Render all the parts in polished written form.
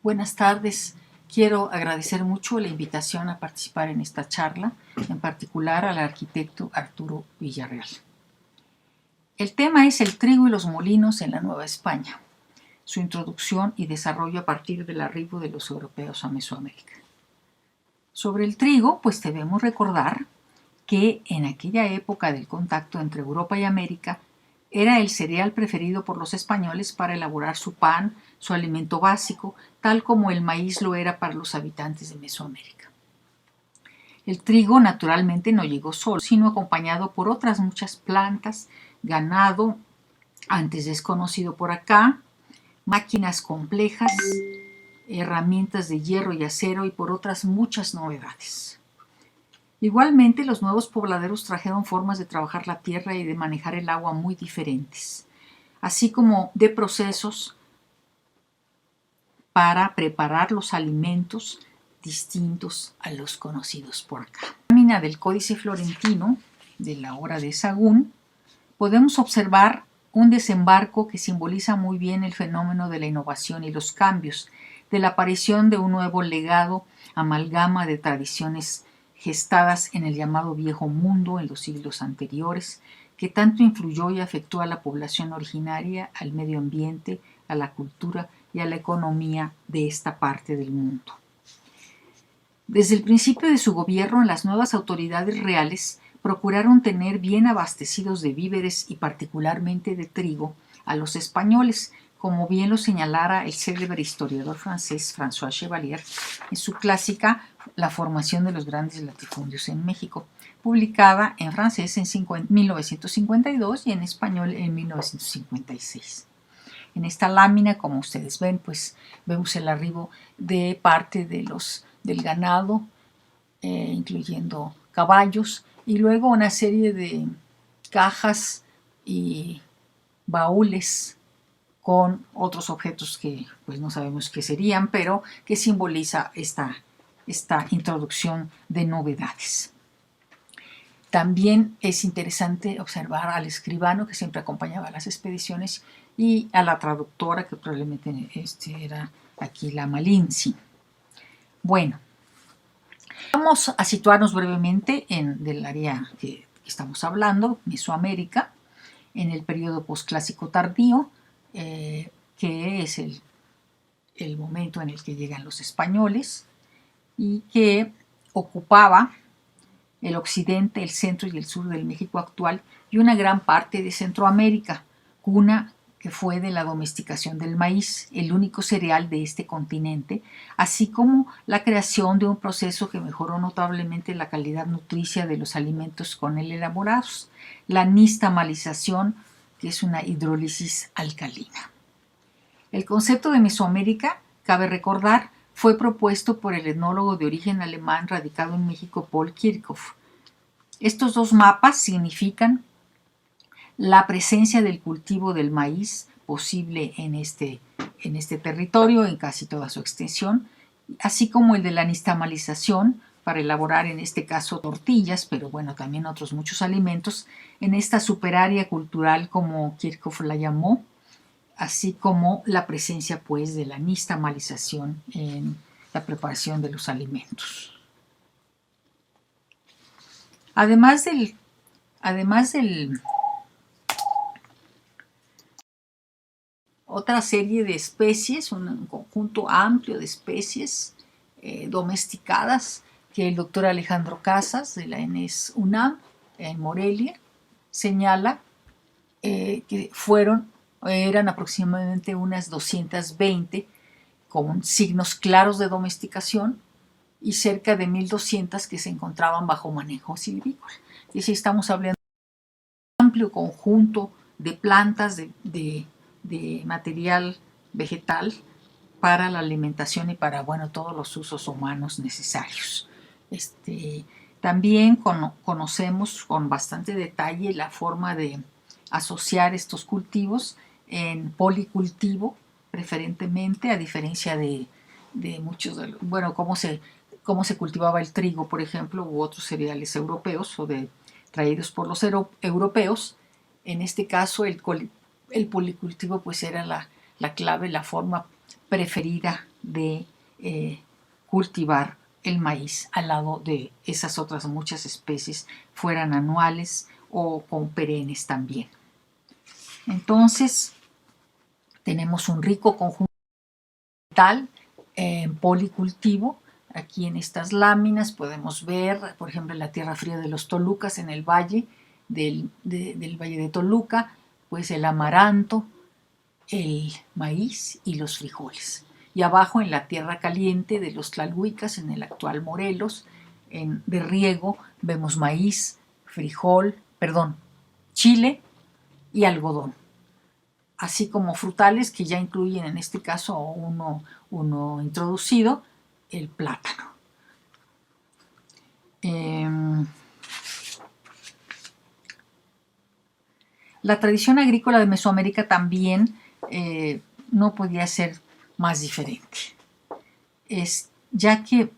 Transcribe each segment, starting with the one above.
Buenas tardes. Quiero agradecer mucho la invitación a participar en esta charla, en particular al arquitecto Arturo Villarreal. El tema es el trigo y los molinos en la Nueva España, su introducción y desarrollo a partir del arribo de los europeos a Mesoamérica. Sobre el trigo, pues debemos recordar que en aquella época del contacto entre Europa y América era el cereal preferido por los españoles para elaborar su pan, su alimento básico, tal como el maíz lo era para los habitantes de Mesoamérica. El trigo naturalmente no llegó solo, sino acompañado por otras muchas plantas, ganado, antes desconocido por acá, máquinas complejas, herramientas de hierro y acero y por otras muchas novedades. Igualmente, los nuevos pobladeros trajeron formas de trabajar la tierra y de manejar el agua muy diferentes, así como de procesos para preparar los alimentos distintos a los conocidos por acá. En la lámina del Códice Florentino de la Hora de Sagún podemos observar un desembarco que simboliza muy bien el fenómeno de la innovación y los cambios, de la aparición de un nuevo legado, amalgama de tradiciones gestadas en el llamado Viejo Mundo en los siglos anteriores, que tanto influyó y afectó a la población originaria, al medio ambiente, a la cultura y a la economía de esta parte del mundo. Desde el principio de su gobierno, las nuevas autoridades reales procuraron tener bien abastecidos de víveres y particularmente de trigo a los españoles, como bien lo señalara el célebre historiador francés François Chevalier en su clásica La formación de los grandes latifundios en México, publicada en francés en 1952 y en español en 1956. En esta lámina, como ustedes ven, pues vemos el arribo de parte del ganado, incluyendo caballos, y luego una serie de cajas y baúles con otros objetos que pues no sabemos qué serían, pero que simboliza esta introducción de novedades. También es interesante observar al escribano que siempre acompañaba a las expediciones y a la traductora que probablemente era aquí la Malinzi. Bueno, vamos a situarnos brevemente en del área que estamos hablando, Mesoamérica, en el periodo posclásico tardío, que es el momento en el que llegan los españoles y que ocupaba el occidente, el centro y el sur del México actual y una gran parte de Centroamérica, cuna que fue de la domesticación del maíz, el único cereal de este continente, así como la creación de un proceso que mejoró notablemente la calidad nutricia de los alimentos con él elaborados, la nixtamalización, que es una hidrólisis alcalina. El concepto de Mesoamérica, cabe recordar, fue propuesto por el etnólogo de origen alemán radicado en México Paul Kirchhoff. Estos dos mapas significan la presencia del cultivo del maíz posible en este territorio en casi toda su extensión, así como el de la nixtamalización para elaborar en este caso tortillas, pero bueno, también otros muchos alimentos, en esta superárea cultural como Kirchhoff la llamó, así como la presencia pues de la nixtamalización en la preparación de los alimentos. Además del otra serie de especies, un conjunto amplio de especies domesticadas que el doctor Alejandro Casas de la ENES UNAM en Morelia señala que eran aproximadamente unas 220 con signos claros de domesticación y cerca de 1.200 que se encontraban bajo manejo silvícola. Y así estamos hablando de un amplio conjunto de plantas, de material vegetal para la alimentación y para todos los usos humanos necesarios. También conocemos con bastante detalle la forma de asociar estos cultivos en policultivo, preferentemente, a diferencia de muchos de cómo se cultivaba el trigo, por ejemplo, u otros cereales europeos traídos por los europeos. En este caso, el policultivo pues era la clave, la forma preferida de cultivar el maíz al lado de esas otras muchas especies, fueran anuales o con perennes también. Entonces, tenemos un rico conjunto vegetal en policultivo. Aquí en estas láminas podemos ver, por ejemplo, en la tierra fría de los Tolucas, en el valle del Valle de Toluca, pues el amaranto, el maíz y los frijoles. Y abajo en la tierra caliente de los Tlalhuicas, en el actual Morelos, de riego, vemos maíz, chile y algodón, así como frutales que ya incluyen en este caso uno introducido, el plátano. La tradición agrícola de Mesoamérica también no podía ser más diferente, ya que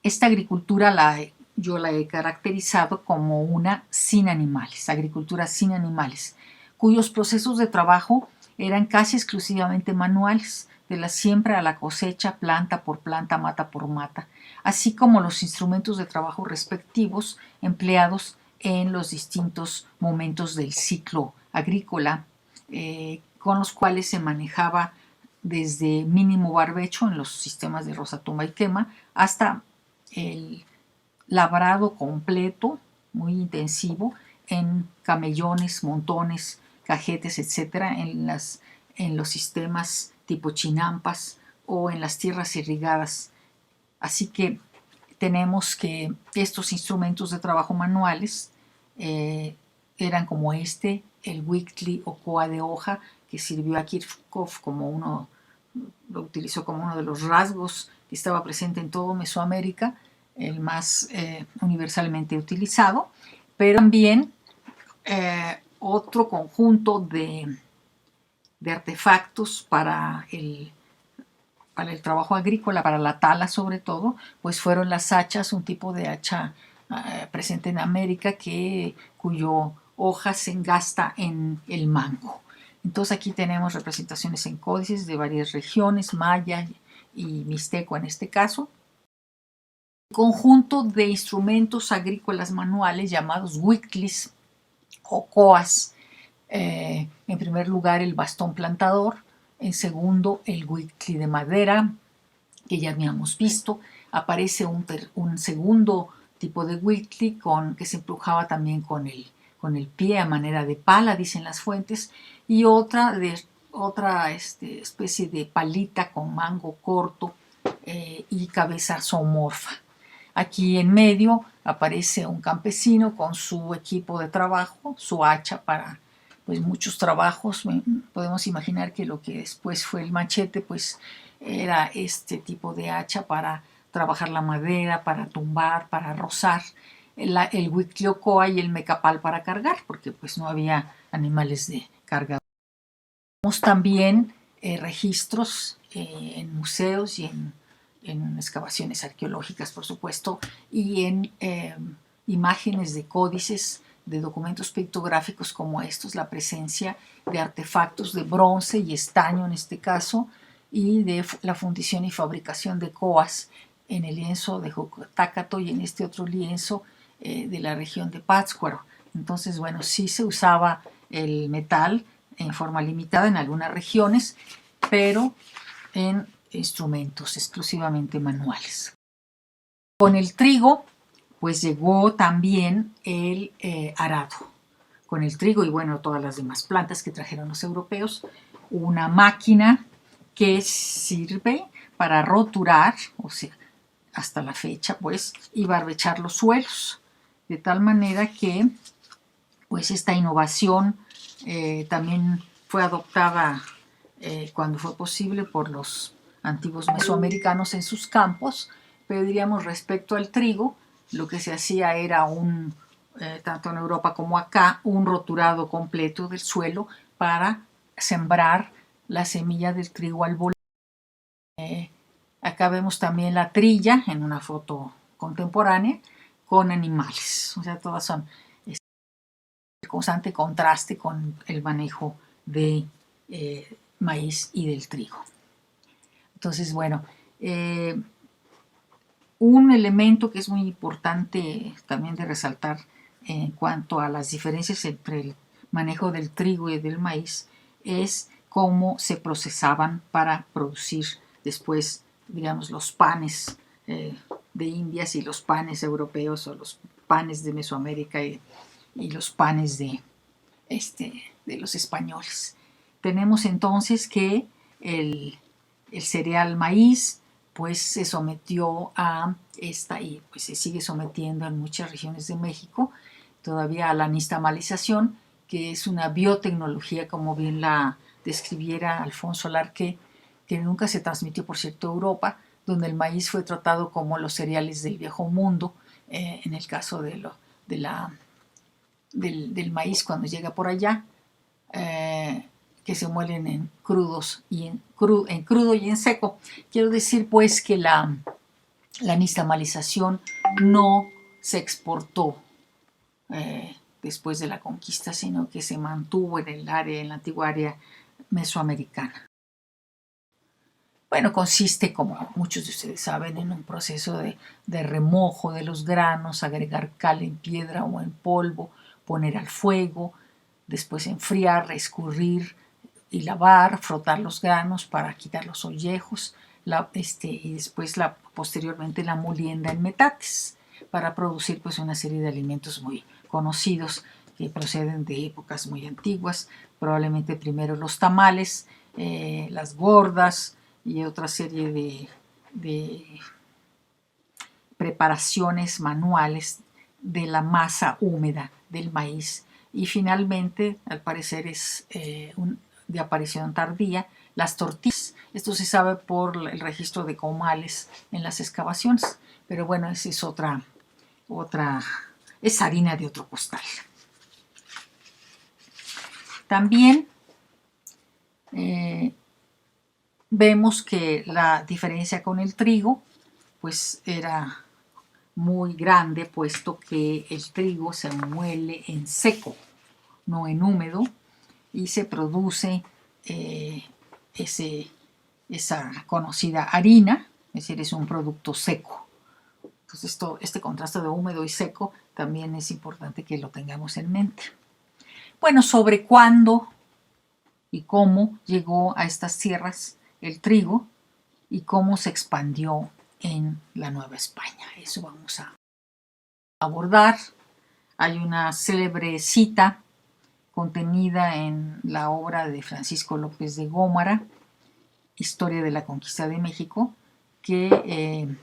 esta agricultura yo la he caracterizado como una sin animales, agricultura sin animales, cuyos procesos de trabajo eran casi exclusivamente manuales, de la siembra a la cosecha, planta por planta, mata por mata, así como los instrumentos de trabajo respectivos empleados en los distintos momentos del ciclo agrícola, con los cuales se manejaba desde mínimo barbecho en los sistemas de roza, tumba y quema hasta el labrado completo, muy intensivo, en camellones, montones, cajetes, etcétera, en los sistemas tipo chinampas o en las tierras irrigadas. Así que tenemos que estos instrumentos de trabajo manuales eran como el Huixtli o coa de hoja, que sirvió a Kirchhoff lo utilizó como uno de los rasgos que estaba presente en todo Mesoamérica, el más universalmente utilizado, pero también otro conjunto de artefactos para el trabajo agrícola, para la tala sobre todo, pues fueron las hachas, un tipo de hacha presente en América cuyo hoja se engasta en el mango. Entonces aquí tenemos representaciones en códices de varias regiones, maya y mixteco en este caso. Un conjunto de instrumentos agrícolas manuales llamados huixtlis o coas. En primer lugar el bastón plantador, en segundo el huixtli de madera, que ya habíamos visto. Aparece un segundo tipo de huixtli que se empujaba también con el pie a manera de pala, dicen las fuentes, y otra especie de palita con mango corto y cabeza zoomorfa. Aquí en medio aparece un campesino con su equipo de trabajo, su hacha para pues muchos trabajos. Podemos imaginar que lo que después fue el machete pues era este tipo de hacha para trabajar la madera, para tumbar, para rozar, el huixtli-ocoa y el mecapal para cargar, porque pues no había animales de carga. Tenemos también registros en museos y en excavaciones arqueológicas, por supuesto, y en imágenes de códices, de documentos pictográficos como estos, la presencia de artefactos de bronce y estaño en este caso, y de la fundición y fabricación de coas en el lienzo de Jocotácato y en este otro lienzo de la región de Pátzcuaro. Entonces, bueno, sí se usaba el metal en forma limitada en algunas regiones, pero en instrumentos exclusivamente manuales. Con el trigo, pues llegó también el arado. Con el trigo y bueno, todas las demás plantas que trajeron los europeos, una máquina que sirve para roturar, o sea, hasta la fecha, pues, y barbechar los suelos, de tal manera que, pues, esta innovación también fue adoptada cuando fue posible por los antiguos mesoamericanos en sus campos, pero diríamos respecto al trigo, lo que se hacía era tanto en Europa como acá, un roturado completo del suelo para sembrar la semilla del trigo al volar. Acá vemos también la trilla en una foto contemporánea con animales, o sea, todas son constante contraste con el manejo de maíz y del trigo. Entonces, bueno, un elemento que es muy importante también de resaltar en cuanto a las diferencias entre el manejo del trigo y del maíz es cómo se procesaban para producir después, digamos, los panes de Indias y los panes europeos, o los panes de Mesoamérica y los panes de los españoles. Tenemos entonces que el cereal maíz pues se sometió a esta, y pues se sigue sometiendo en muchas regiones de México todavía, a la nixtamalización, que es una biotecnología, como bien la describiera Alfonso Larqué, que nunca se transmitió, por cierto, a Europa, donde el maíz fue tratado como los cereales del viejo mundo, en el caso del maíz cuando llega por allá, que se muelen en crudos y en crudo y en seco. Quiero decir pues que la nixtamalización no se exportó después de la conquista, sino que se mantuvo en la antigua área mesoamericana. Bueno, consiste, como muchos de ustedes saben, en un proceso de remojo de los granos, agregar cal en piedra o en polvo, poner al fuego, después enfriar, escurrir y lavar, frotar los granos para quitar los ollejos, y después posteriormente la molienda en metates para producir pues una serie de alimentos muy conocidos que proceden de épocas muy antiguas, probablemente primero los tamales, las gordas y otra serie de preparaciones manuales de la masa húmeda del maíz. Y finalmente, al parecer es de aparición tardía, las tortillas. Esto se sabe por el registro de comales en las excavaciones, pero bueno, esa es es harina de otro costal. También vemos que la diferencia con el trigo pues era muy grande, puesto que el trigo se muele en seco, no en húmedo, y se produce esa conocida harina, es decir, es un producto seco. Entonces este contraste de húmedo y seco también es importante que lo tengamos en mente. Bueno, sobre cuándo y cómo llegó a estas tierras el trigo y cómo se expandió en la Nueva España. Eso vamos a abordar. Hay una célebre cita contenida en la obra de Francisco López de Gómara, Historia de la Conquista de México, que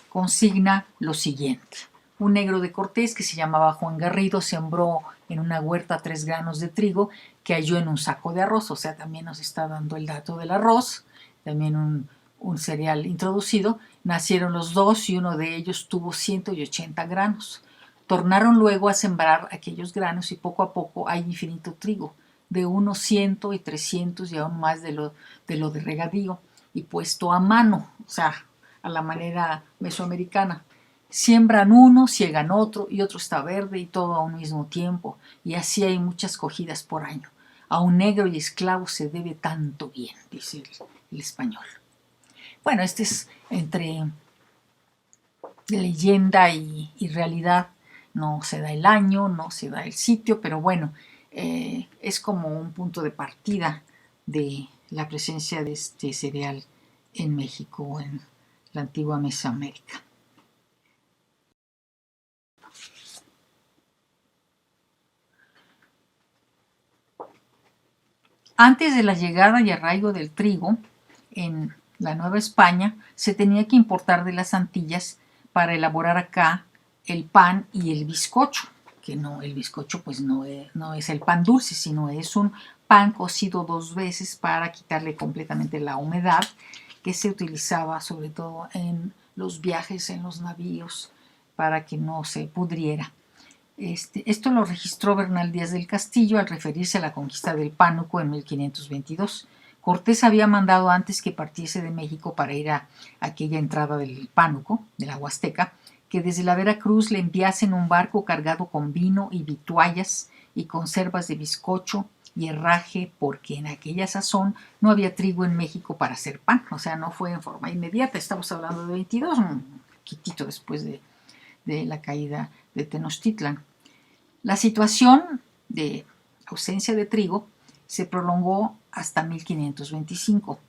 consigna lo siguiente. Un negro de Cortés que se llamaba Juan Garrido sembró en una huerta 3 granos de trigo que halló en un saco de arroz. O sea, también nos está dando el dato del arroz, también un cereal introducido. Nacieron los dos y uno de ellos tuvo 180 granos. Tornaron luego a sembrar aquellos granos y poco a poco hay infinito trigo, de unos 100 y 300 y aún más de lo de regadío, y puesto a mano, o sea, a la manera mesoamericana. Siembran uno, ciegan otro y otro está verde y todo a un mismo tiempo, y así hay muchas cogidas por año. A un negro y esclavo se debe tanto bien, dice el español. Bueno, este es entre leyenda y realidad. No se da el año, no se da el sitio, pero bueno, es como un punto de partida de la presencia de este cereal en México, en la antigua Mesoamérica. Antes de la llegada y arraigo del trigo en la Nueva España, se tenía que importar de las Antillas para elaborar acá el pan y el bizcocho, que no, el bizcocho pues no es el pan dulce, sino es un pan cocido 2 veces para quitarle completamente la humedad, que se utilizaba sobre todo en los viajes en los navíos para que no se pudriera. Esto lo registró Bernal Díaz del Castillo al referirse a la conquista del Pánuco en 1522. Cortés había mandado antes que partiese de México para ir a aquella entrada del Pánuco, de la Huasteca, que desde la Veracruz le enviasen un barco cargado con vino y vituallas y conservas de bizcocho y herraje, porque en aquella sazón no había trigo en México para hacer pan, o sea, no fue en forma inmediata, estamos hablando de 22, un poquitito después de la caída de Tenochtitlan. La situación de ausencia de trigo se prolongó hasta 1525,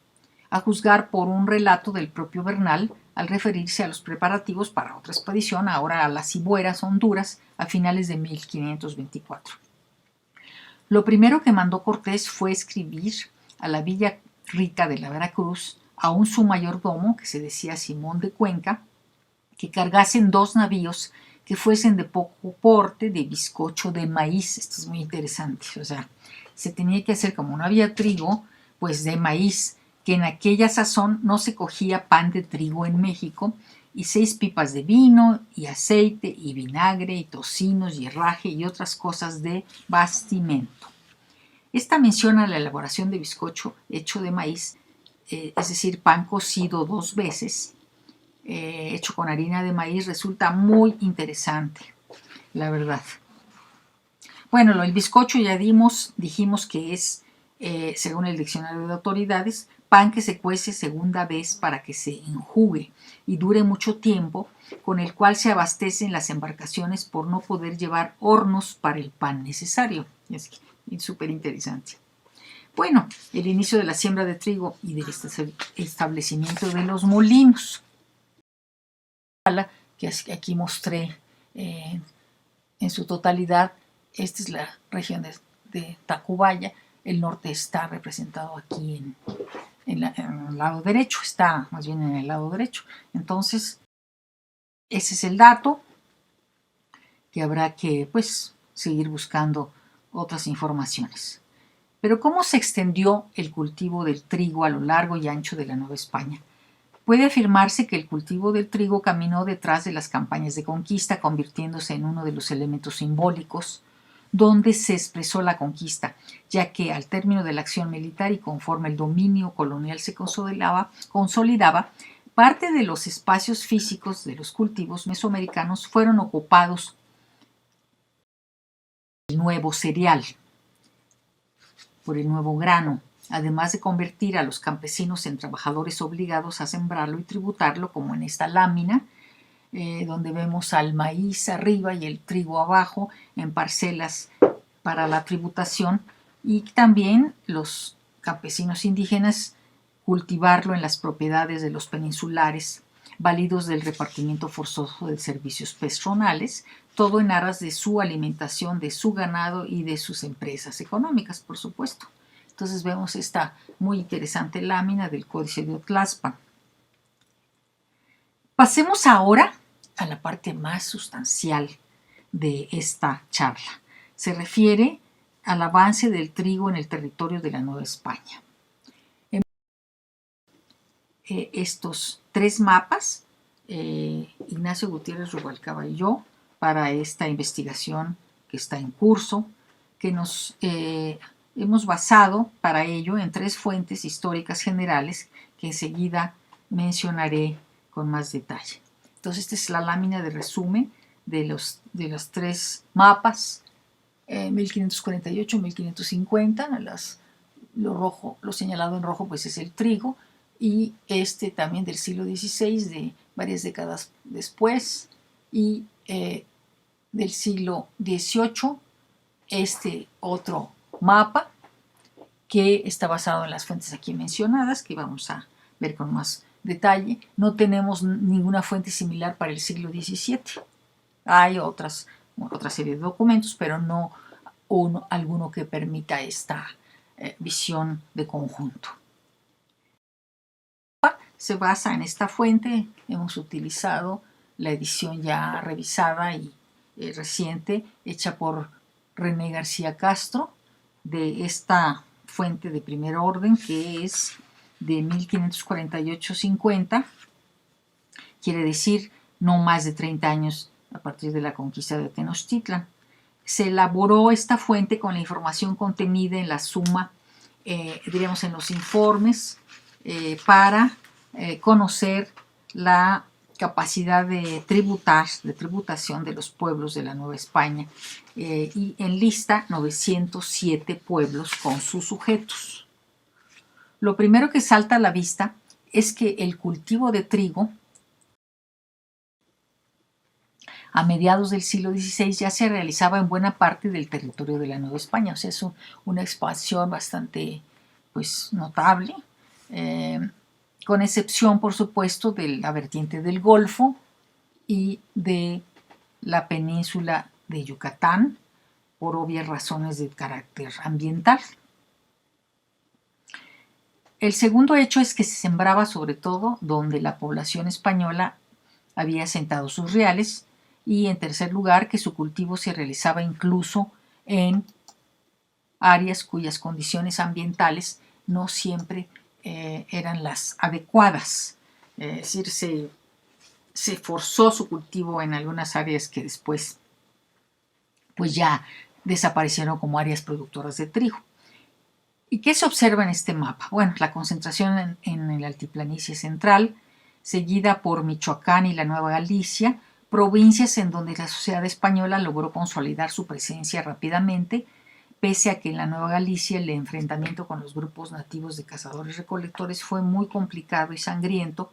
a juzgar por un relato del propio Bernal al referirse a los preparativos para otra expedición, ahora a las Cibueras, Honduras, a finales de 1524. Lo primero que mandó Cortés fue escribir a la Villa Rica de la Veracruz, a su mayordomo, que se decía Simón de Cuenca, que cargasen 2 navíos que fuesen de poco porte, de bizcocho de maíz. Esto es muy interesante, o sea, se tenía que hacer, como no había trigo, pues de maíz, que en aquella sazón no se cogía pan de trigo en México, y 6 pipas de vino, y aceite, y vinagre, y tocinos, y herraje, y otras cosas de bastimento. Esta menciona la elaboración de bizcocho hecho de maíz, es decir, pan cocido 2 veces, hecho con harina de maíz, resulta muy interesante, la verdad. Bueno, el bizcocho ya dijimos que es, según el diccionario de autoridades, pan que se cuece segunda vez para que se enjugue y dure mucho tiempo, con el cual se abastecen las embarcaciones por no poder llevar hornos para el pan necesario. Es súper interesante. Bueno, el inicio de la siembra de trigo y del establecimiento de los molinos, que aquí mostré en su totalidad. Esta es la región de Tacubaya. El norte está representado aquí en el lado derecho, está más bien en el lado derecho. Entonces, ese es el dato que habrá que, pues, seguir buscando otras informaciones. Pero ¿cómo se extendió el cultivo del trigo a lo largo y ancho de la Nueva España? Puede afirmarse que el cultivo del trigo caminó detrás de las campañas de conquista, convirtiéndose en uno de los elementos simbólicos donde se expresó la conquista, ya que al término de la acción militar y conforme el dominio colonial se consolidaba, parte de los espacios físicos de los cultivos mesoamericanos fueron ocupados por el nuevo cereal, por el nuevo grano, además de convertir a los campesinos en trabajadores obligados a sembrarlo y tributarlo, como en esta lámina, donde vemos al maíz arriba y el trigo abajo en parcelas para la tributación, y también los campesinos indígenas cultivarlo en las propiedades de los peninsulares, válidos del repartimiento forzoso de servicios personales, todo en aras de su alimentación, de su ganado y de sus empresas económicas, por supuesto. Entonces vemos esta muy interesante lámina del Códice de Otlaspan. Pasemos ahora a la parte más sustancial de esta charla. Se refiere al avance del trigo en el territorio de la Nueva España. Estos 3 mapas, Ignacio Gutiérrez Rubalcaba y yo, para esta investigación que está en curso, que nos hemos basado para ello en 3 fuentes históricas generales que enseguida mencionaré con más detalle. Entonces, esta es la lámina de resumen de los 3 mapas, 1548, 1550, lo señalado en rojo pues es el trigo, y este también del siglo XVI, de varias décadas después, y del siglo XVIII, este otro mapa que está basado en las fuentes aquí mencionadas, que vamos a ver con más detalle. No tenemos ninguna fuente similar para el siglo XVII. Hay otra serie de documentos, pero no alguno que permita esta visión de conjunto. Se basa en esta fuente. Hemos utilizado la edición ya revisada y reciente, hecha por René García Castro, de esta fuente de primer orden, que es de 1548-50, quiere decir no más de 30 años a partir de la conquista de Tenochtitlan. Se elaboró esta fuente con la información contenida en la suma, diríamos en los informes, para conocer la capacidad de tributación de los pueblos de la Nueva España y enlista 907 pueblos con sus sujetos. Lo primero que salta a la vista es que el cultivo de trigo a mediados del siglo XVI ya se realizaba en buena parte del territorio de la Nueva España, o sea, es una expansión bastante notable, con excepción, por supuesto, de la vertiente del Golfo y de la península de Yucatán, por obvias razones de carácter ambiental. El segundo hecho es que se sembraba sobre todo donde la población española había asentado sus reales, y en tercer lugar que su cultivo se realizaba incluso en áreas cuyas condiciones ambientales no siempre eran las adecuadas. Es decir, se forzó su cultivo en algunas áreas que después ya desaparecieron como áreas productoras de trigo. ¿Y qué se observa en este mapa? Bueno, la concentración en la altiplanicie central, seguida por Michoacán y la Nueva Galicia, provincias en donde la sociedad española logró consolidar su presencia rápidamente, pese a que en la Nueva Galicia el enfrentamiento con los grupos nativos de cazadores-recolectores fue muy complicado y sangriento,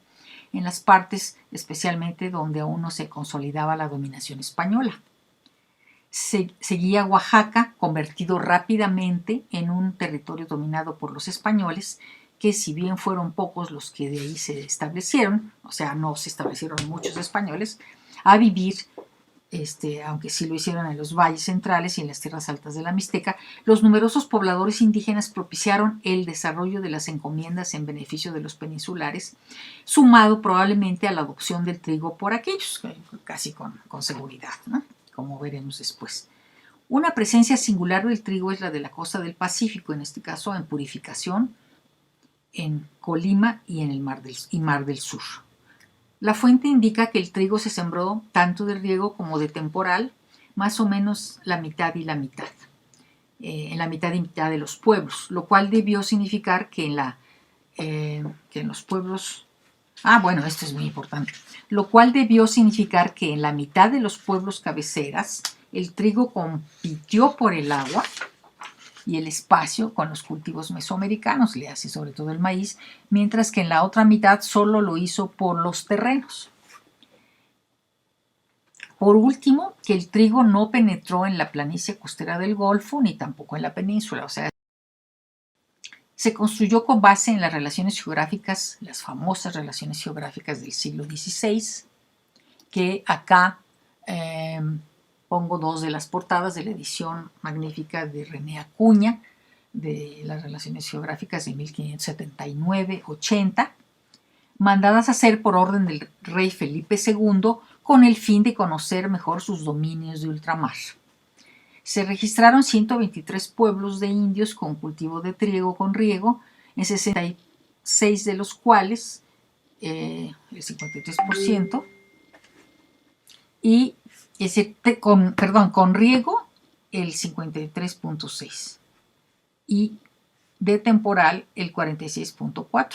en las partes especialmente donde aún no se consolidaba la dominación española. Seguía Oaxaca, convertido rápidamente en un territorio dominado por los españoles, que si bien fueron pocos los que de ahí se establecieron, o sea, no se establecieron muchos españoles, a vivir, aunque sí lo hicieron en los valles centrales y en las tierras altas de la Mixteca, los numerosos pobladores indígenas propiciaron el desarrollo de las encomiendas en beneficio de los peninsulares, sumado probablemente a la adopción del trigo por aquellos, casi con seguridad, ¿no? Como veremos después. Una presencia singular del trigo es la de la costa del Pacífico, en este caso en Purificación, en Colima y en el Mar del Sur. La fuente indica que el trigo se sembró tanto de riego como de temporal, más o menos la mitad y la mitad, en la mitad y mitad de los pueblos, lo cual debió significar que en los pueblos... bueno, esto es muy importante. Lo cual debió significar que en la mitad de los pueblos cabeceras el trigo compitió por el agua y el espacio con los cultivos mesoamericanos, le hace sobre todo el maíz, mientras que en la otra mitad solo lo hizo por los terrenos. Por último, que el trigo no penetró en la planicie costera del Golfo ni tampoco en la península, o sea, se construyó con base en las relaciones geográficas, las famosas relaciones geográficas del siglo XVI, que acá pongo dos de las portadas de la edición magnífica de René Acuña, de las relaciones geográficas de 1579-80, mandadas a hacer por orden del rey Felipe II con el fin de conocer mejor sus dominios de ultramar. Se registraron 123 pueblos de indios con cultivo de trigo con riego, en 66 de los cuales, el 53%, y con riego el 53.6% y de temporal el 46.4%,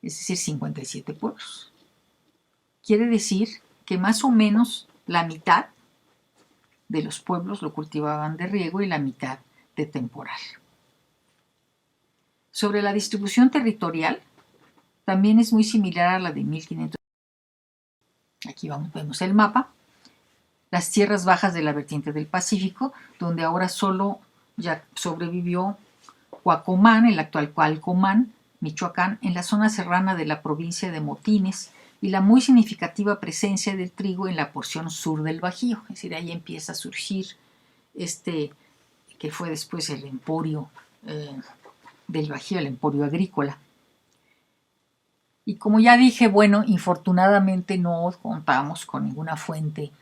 es decir, 57 pueblos. Quiere decir que más o menos la mitad de los pueblos lo cultivaban de riego y la mitad de temporal. Sobre la distribución territorial, también es muy similar a la de 1500. Aquí vemos el mapa. Las tierras bajas de la vertiente del Pacífico, donde ahora solo ya sobrevivió Cuacomán, el actual Cualcomán, Michoacán, en la zona serrana de la provincia de Motines, y la muy significativa presencia del trigo en la porción sur del Bajío. Es decir, ahí empieza a surgir que fue después el emporio del Bajío, el emporio agrícola. Y como ya dije, bueno, infortunadamente no contamos con ninguna fuente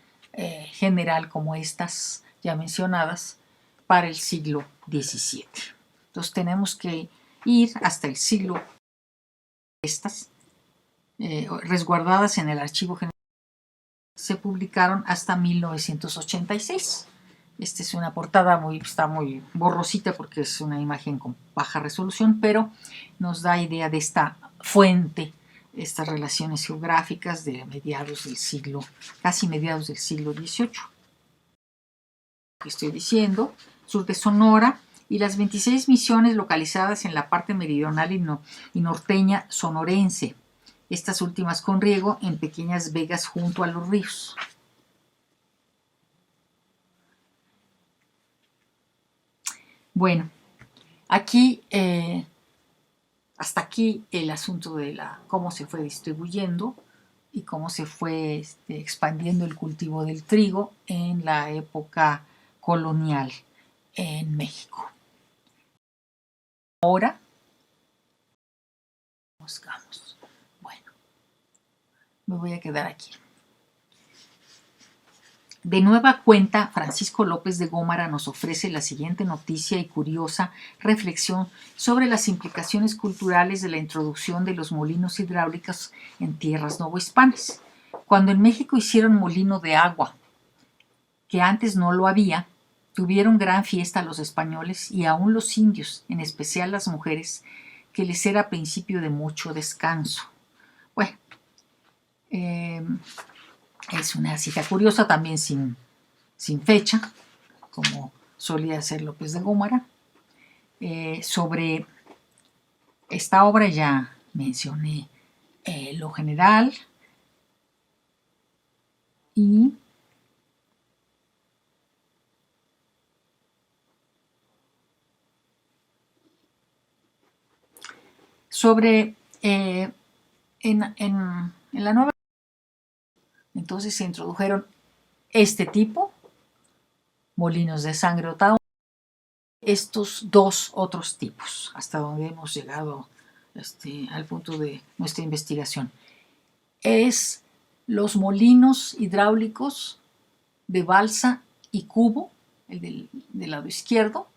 general como estas ya mencionadas para el siglo XVII. Entonces tenemos que ir hasta el siglo resguardadas en el Archivo General, se publicaron hasta 1986. Esta es una portada está muy borrosita porque es una imagen con baja resolución, pero nos da idea de esta fuente estas relaciones geográficas de mediados del siglo, casi mediados del siglo XVIII. Que estoy diciendo, sur de Sonora, y las 26 misiones localizadas en la parte meridional y norteña sonorense, estas últimas con riego en pequeñas vegas junto a los ríos. Bueno, aquí, hasta aquí el asunto de cómo se fue distribuyendo y cómo se fue expandiendo el cultivo del trigo en la época colonial en México. Ahora, buscamos. Bueno, me voy a quedar aquí. De nueva cuenta, Francisco López de Gómara nos ofrece la siguiente noticia y curiosa reflexión sobre las implicaciones culturales de la introducción de los molinos hidráulicos en tierras novohispanas. Cuando en México hicieron molino de agua, que antes no lo había, tuvieron gran fiesta los españoles y aún los indios, en especial las mujeres, que les era principio de mucho descanso. Bueno, es una cita curiosa, también sin fecha, como solía hacer López de Gómara. Sobre esta obra ya mencioné lo general y sobre en la nueva. Entonces se introdujeron este tipo, molinos de sangre o tahún, estos dos otros tipos, hasta donde hemos llegado al punto de nuestra investigación. Es los molinos hidráulicos de balsa y cubo, el del lado izquierdo,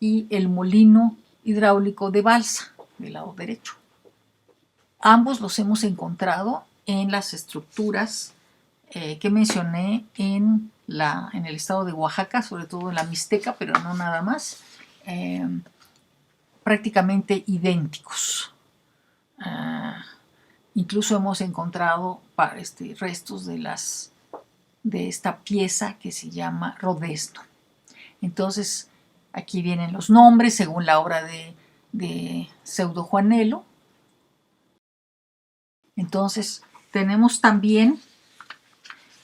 y el molino hidráulico de balsa, del lado derecho. Ambos los hemos encontrado en las estructuras que mencioné en el estado de Oaxaca, sobre todo en la Mixteca, pero no nada más, prácticamente idénticos. Incluso hemos encontrado restos de esta pieza que se llama rodezno. Entonces, aquí vienen los nombres según la obra de Pseudo Juanelo. Entonces, tenemos también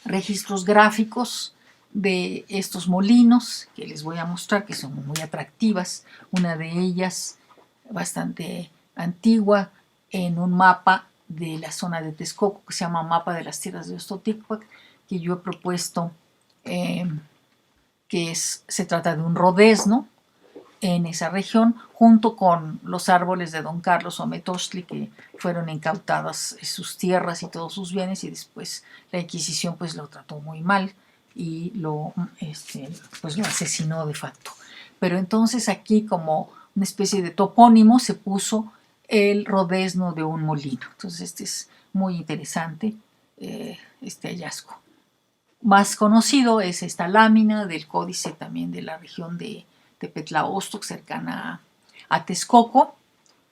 registros gráficos de estos molinos que les voy a mostrar, que son muy atractivas. Una de ellas, bastante antigua, en un mapa de la zona de Texcoco, que se llama Mapa de las Tierras de Ostoticpac, que yo he propuesto, se trata de un rodezno en esa región, junto con los árboles de Don Carlos Ometostli, que fueron incautadas sus tierras y todos sus bienes, y después la Inquisición pues lo trató muy mal y lo asesinó de facto. Pero entonces aquí, como una especie de topónimo, se puso el rodezno de un molino. Entonces este es muy interesante, este hallazgo. Más conocido es esta lámina del códice también de la región de Tepetlaostoc, cercana a Texcoco,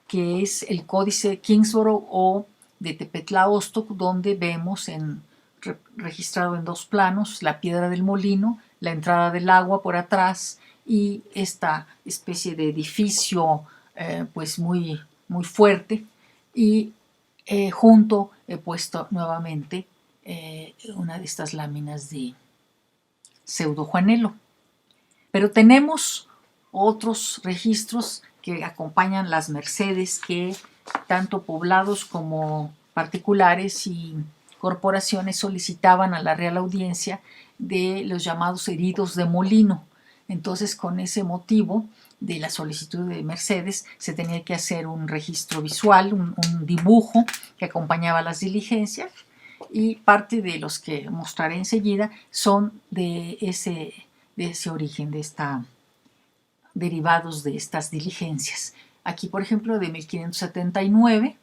que es el códice Kingsborough o de Tepetlaostoc, donde vemos registrado en dos planos la piedra del molino, la entrada del agua por atrás y esta especie de edificio pues muy, muy fuerte, y junto he puesto nuevamente una de estas láminas de Pseudo Juanelo. Pero tenemos otros registros que acompañan las mercedes que tanto poblados como particulares y corporaciones solicitaban a la Real Audiencia de los llamados heridos de molino. Entonces, con ese motivo de la solicitud de mercedes, se tenía que hacer un registro visual, un dibujo que acompañaba las diligencias, y parte de los que mostraré enseguida son de ese origen, derivados de estas diligencias. Aquí, por ejemplo, de 1579,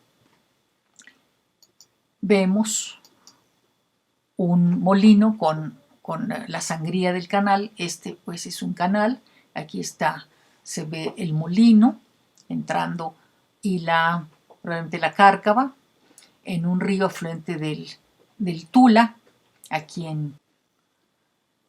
vemos un molino con la sangría del canal. Este pues es un canal. Aquí se ve el molino entrando y probablemente la cárcava. en un río afluente del Tula. Aquí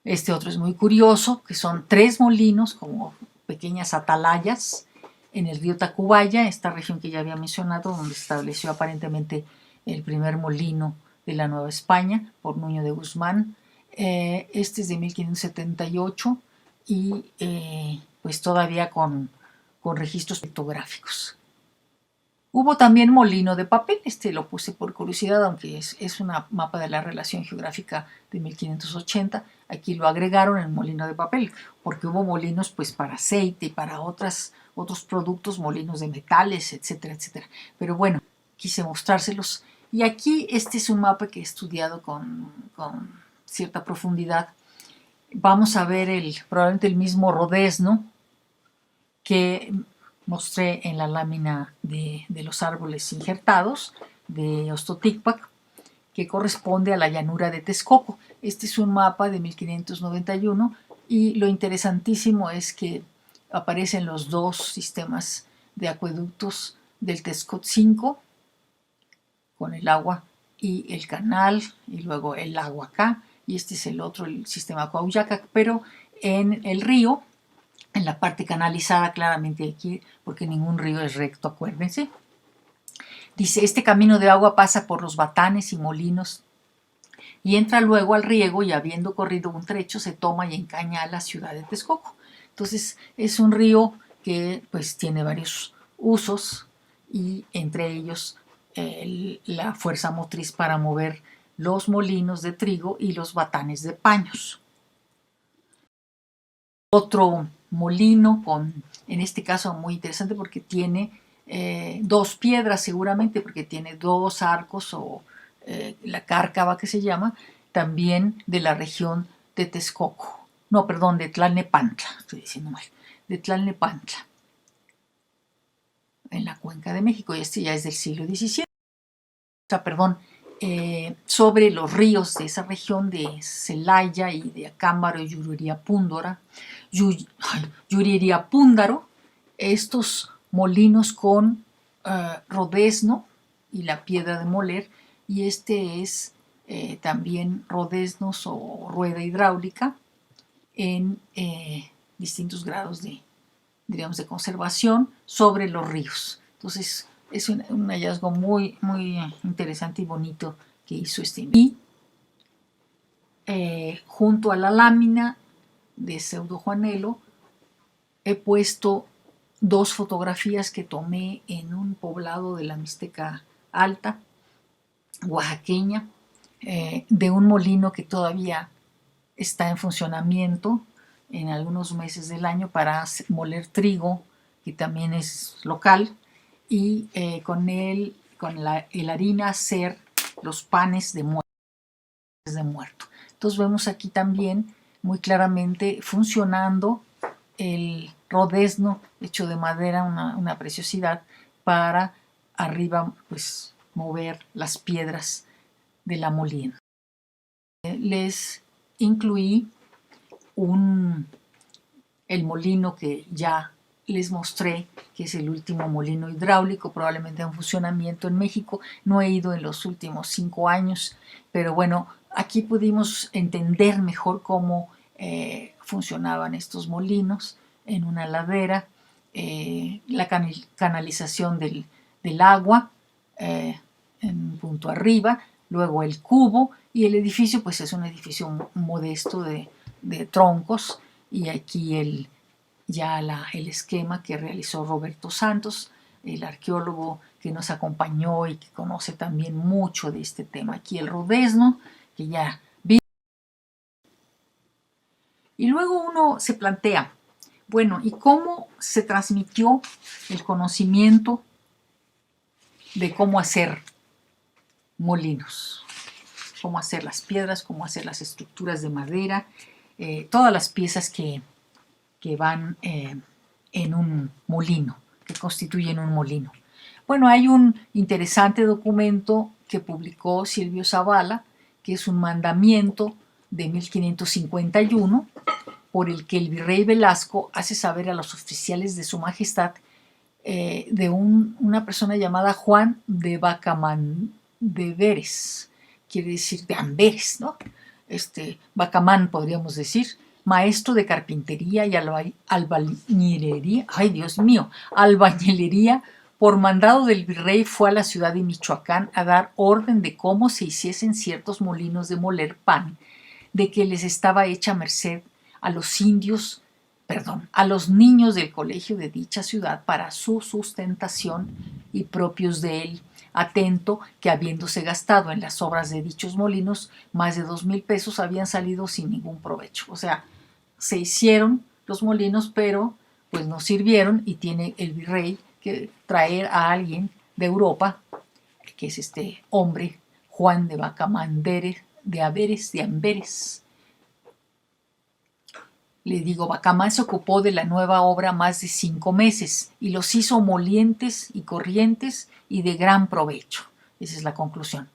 este otro es muy curioso, que son 3 molinos como pequeñas atalayas en el río Tacubaya, esta región que ya había mencionado, donde se estableció aparentemente el primer molino de la Nueva España por Nuño de Guzmán. Este es de 1578 y pues todavía con registros pictográficos. Hubo también molino de papel, este lo puse por curiosidad, aunque es una mapa de la relación geográfica de 1580. Aquí lo agregaron el molino de papel, porque hubo molinos pues para aceite y para otros productos, molinos de metales, etcétera, etcétera. Pero bueno, quise mostrárselos. Y aquí este es un mapa que he estudiado con cierta profundidad. Vamos a ver probablemente el mismo rodezno que mostré en la lámina de los árboles injertados de Ostoticpac, que corresponde a la llanura de Texcoco. Este es un mapa de 1591 y lo interesantísimo es que aparecen los 2 sistemas de acueductos del Texcoco con el agua y el canal, y luego el agua acá, y este es el otro, el sistema Coahuyaca, pero en el río, en la parte canalizada, claramente aquí, porque ningún río es recto, acuérdense. Dice, este camino de agua pasa por los batanes y molinos y entra luego al riego, y habiendo corrido un trecho se toma y encaña a la ciudad de Texcoco. Entonces es un río que pues tiene varios usos, y entre ellos la fuerza motriz para mover los molinos de trigo y los batanes de paños. Otro molino en este caso muy interesante porque tiene 2 piedras seguramente, porque tiene 2 arcos o la cárcava que se llama, también de la región de Texcoco. No, perdón, de Tlalnepantla, estoy diciendo mal, de Tlalnepantla, en la Cuenca de México, y este ya es del siglo XVII. O sea, perdón, sobre los ríos de esa región de Celaya y de Acámbaro y Yuriria-Púndaro, estos molinos con rodezno y la piedra de moler, y este es también rodeznos o rueda hidráulica en distintos grados de conservación sobre los ríos. Entonces es un hallazgo muy, muy interesante y bonito que hizo este. Y junto a la lámina de Pseudo Juanelo he puesto 2 fotografías que tomé en un poblado de la Mixteca Alta, oaxaqueña, de un molino que todavía está en funcionamiento en algunos meses del año para moler trigo, que también es local, y con la harina hacer los panes de muerto. Entonces vemos aquí también muy claramente funcionando el rodezno hecho de madera, una preciosidad, para arriba pues mover las piedras de la molina. Les incluí el molino que ya les mostré, que es el último molino hidráulico, probablemente en funcionamiento en México. No he ido en los últimos 5 años, pero bueno, aquí pudimos entender mejor cómo funcionaban estos molinos en una ladera, la canalización del agua en punto arriba, luego el cubo, y el edificio pues es un edificio modesto de troncos, y aquí el esquema que realizó Roberto Santos, el arqueólogo que nos acompañó y que conoce también mucho de este tema. Aquí el rodezno, que ya vi. Y luego uno se plantea, bueno, ¿y cómo se transmitió el conocimiento de cómo hacer molinos? Cómo hacer las piedras, cómo hacer las estructuras de madera, todas las piezas que van en un molino, que constituyen un molino. Bueno, hay un interesante documento que publicó Silvio Zavala, que es un mandamiento de 1551, por el que el virrey Velasco hace saber a los oficiales de su majestad de una persona llamada Juan de deberes, quiere decir de amberes, ¿no? Bacamán, podríamos decir, maestro de carpintería y albañilería, ¡ay Dios mío!, albañilería, por mandado del virrey fue a la ciudad de Michoacán a dar orden de cómo se hiciesen ciertos molinos de moler pan, de que les estaba hecha merced a los indios, a los niños del colegio de dicha ciudad para su sustentación y propios de él, atento que habiéndose gastado en las obras de dichos molinos más de 2,000 pesos habían salido sin ningún provecho. O sea, se hicieron los molinos, pero pues no sirvieron y tiene el virrey que traer a alguien de Europa, que es este hombre, Juan de Bacamandere, de Amberes. Le digo, Bacamán se ocupó de la nueva obra más de 5 meses y los hizo molientes y corrientes y de gran provecho. Esa es la conclusión.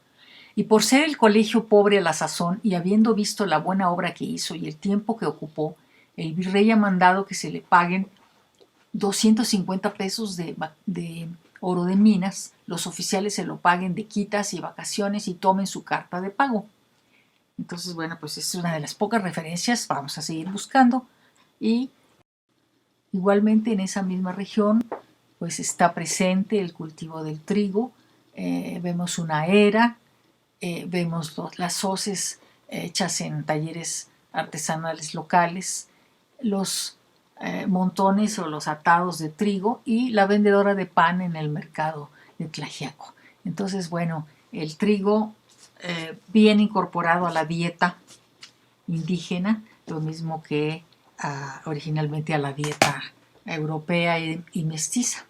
Y por ser el colegio pobre a la sazón y habiendo visto la buena obra que hizo y el tiempo que ocupó, el virrey ha mandado que se le paguen 250 pesos de oro de minas, los oficiales se lo paguen de quitas y vacaciones y tomen su carta de pago. Entonces, bueno, pues es una de las pocas referencias, vamos a seguir buscando. Y igualmente en esa misma región, pues está presente el cultivo del trigo, vemos una era, vemos las hoces hechas en talleres artesanales locales, los montones o los atados de trigo y la vendedora de pan en el mercado de Tlaxiaco. Entonces, bueno, el trigo bien incorporado a la dieta indígena, lo mismo que originalmente a la dieta europea y mestiza.